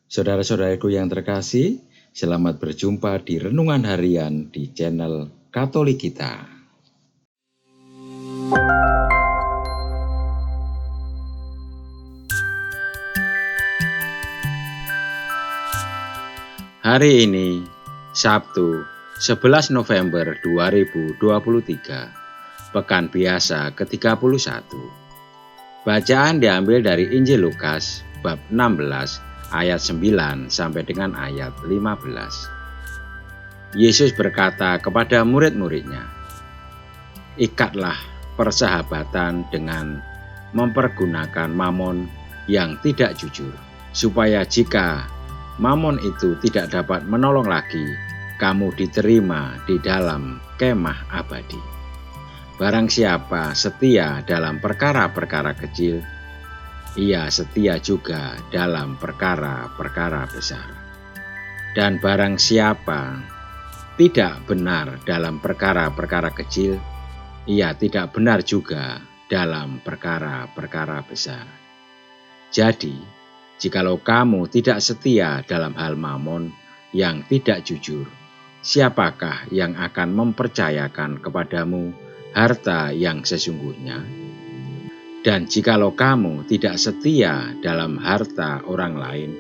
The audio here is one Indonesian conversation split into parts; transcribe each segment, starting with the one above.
Saudara-saudaraku yang terkasih, selamat berjumpa di Renungan Harian di channel Katolik kita. Hari ini, Sabtu, 11 November 2023, Pekan Biasa ke-31. Bacaan diambil dari Injil Lukas, bab 16, ayat 9 sampai dengan ayat 15. Yesus berkata kepada murid-muridnya, "Ikatlah persahabatan dengan mempergunakan mamon yang tidak jujur, supaya jika mamon itu tidak dapat menolong lagi, kamu diterima di dalam kemah abadi. Barang siapa setia dalam perkara-perkara kecil, ia setia juga dalam perkara-perkara besar. Dan barang siapa tidak benar dalam perkara-perkara kecil, ia tidak benar juga dalam perkara-perkara besar. Jadi, jikalau kamu tidak setia dalam hal mamon yang tidak jujur, siapakah yang akan mempercayakan kepadamu harta yang sesungguhnya? Dan jikalau kamu tidak setia dalam harta orang lain,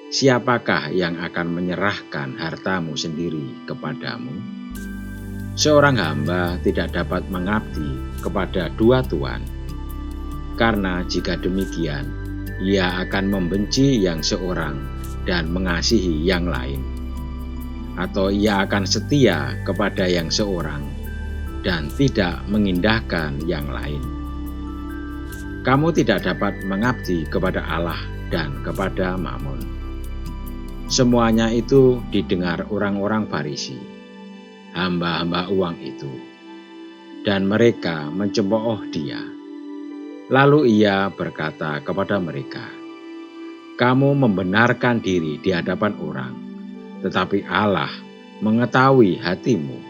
siapakah yang akan menyerahkan hartamu sendiri kepadamu? Seorang hamba tidak dapat mengabdi kepada dua tuan, karena jika demikian, ia akan membenci yang seorang dan mengasihi yang lain, atau ia akan setia kepada yang seorang dan tidak mengindahkan yang lain. Kamu tidak dapat mengabdi kepada Allah dan kepada mamon." Semuanya itu didengar orang-orang Farisi, hamba-hamba uang itu, dan mereka mencemooh dia. Lalu ia berkata kepada mereka, "Kamu membenarkan diri di hadapan orang, tetapi Allah mengetahui hatimu,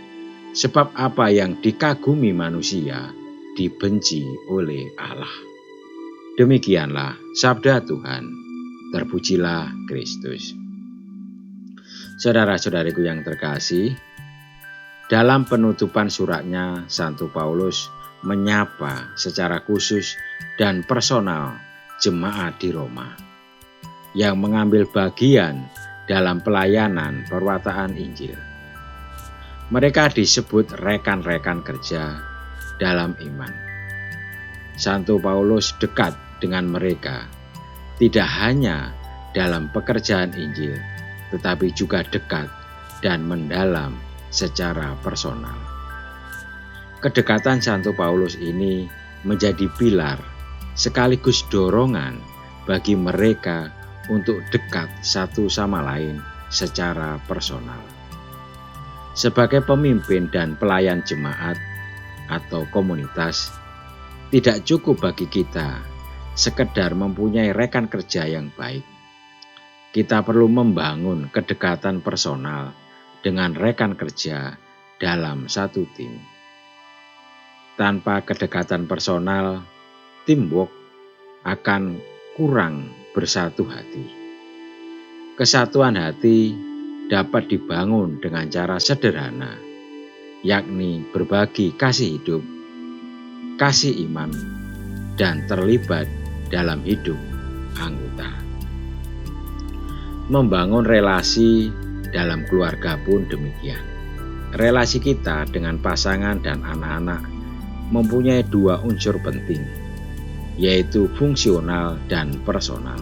sebab apa yang dikagumi manusia dibenci oleh Allah." Demikianlah sabda Tuhan. Terpujilah Kristus. Saudara-saudariku yang terkasih, dalam penutupan suratnya, Santo Paulus menyapa secara khusus dan personal jemaat di Roma yang mengambil bagian dalam pelayanan perwataan Injil. Mereka disebut rekan-rekan kerja dalam iman. Santo Paulus dekat dengan mereka, tidak hanya dalam pekerjaan Injil, tetapi juga dekat dan mendalam secara personal. Kedekatan Santo Paulus ini menjadi pilar sekaligus dorongan bagi mereka untuk dekat satu sama lain secara personal. Sebagai pemimpin dan pelayan jemaat atau komunitas, tidak cukup bagi kita sekedar mempunyai rekan kerja yang baik. Kita perlu membangun kedekatan personal dengan rekan kerja dalam satu tim. Tanpa kedekatan personal, teamwork akan kurang bersatu hati. Kesatuan hati dapat dibangun dengan cara sederhana, yakni berbagi kasih hidup, kasih iman, dan terlibat dalam hidup anggota. Membangun relasi dalam keluarga pun demikian. Relasi kita dengan pasangan dan anak-anak mempunyai dua unsur penting, yaitu fungsional dan personal.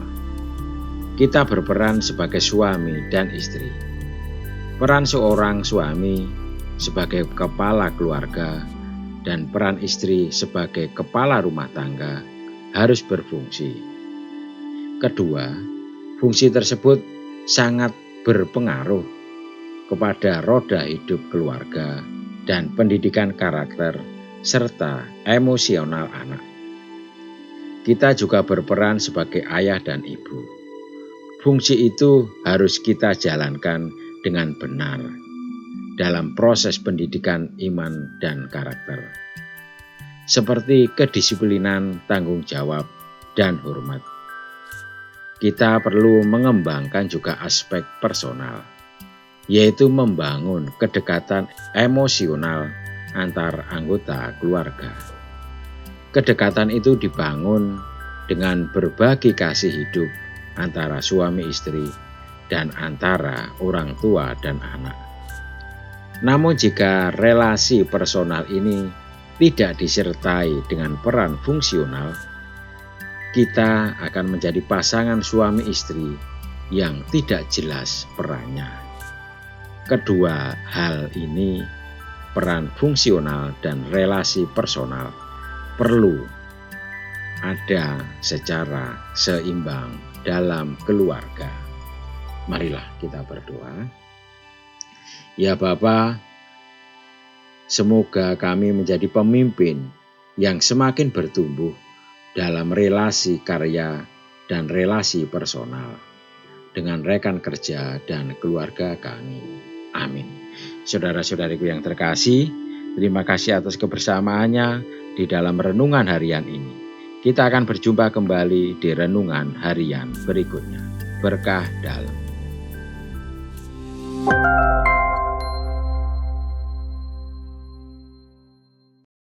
Kita berperan sebagai suami dan istri. Peran seorang suami sebagai kepala keluarga dan peran istri sebagai kepala rumah tangga harus berfungsi. Kedua, fungsi tersebut sangat berpengaruh kepada roda hidup keluarga dan pendidikan karakter serta emosional anak. Kita juga berperan sebagai ayah dan ibu. Fungsi itu harus kita jalankan dengan benar dalam proses pendidikan iman dan karakter, seperti kedisiplinan, tanggung jawab, dan hormat. kita perlu mengembangkan juga aspek personal, yaitu membangun kedekatan emosional antar anggota keluarga. Kedekatan itu dibangun dengan berbagi kasih hidup antara suami istri dan antara orang tua dan anak. Namun jika relasi personal ini tidak disertai dengan peran fungsional, kita akan menjadi pasangan suami istri yang tidak jelas perannya. Kedua hal ini, peran fungsional dan relasi personal, perlu ada secara seimbang dalam keluarga. Marilah kita berdoa. Ya Bapa, semoga kami menjadi pemimpin yang semakin bertumbuh dalam relasi karya dan relasi personal dengan rekan kerja dan keluarga kami. Amin. Saudara-saudariku yang terkasih, terima kasih atas kebersamaannya di dalam renungan harian ini. Kita akan berjumpa kembali di renungan harian berikutnya. Berkah dalam.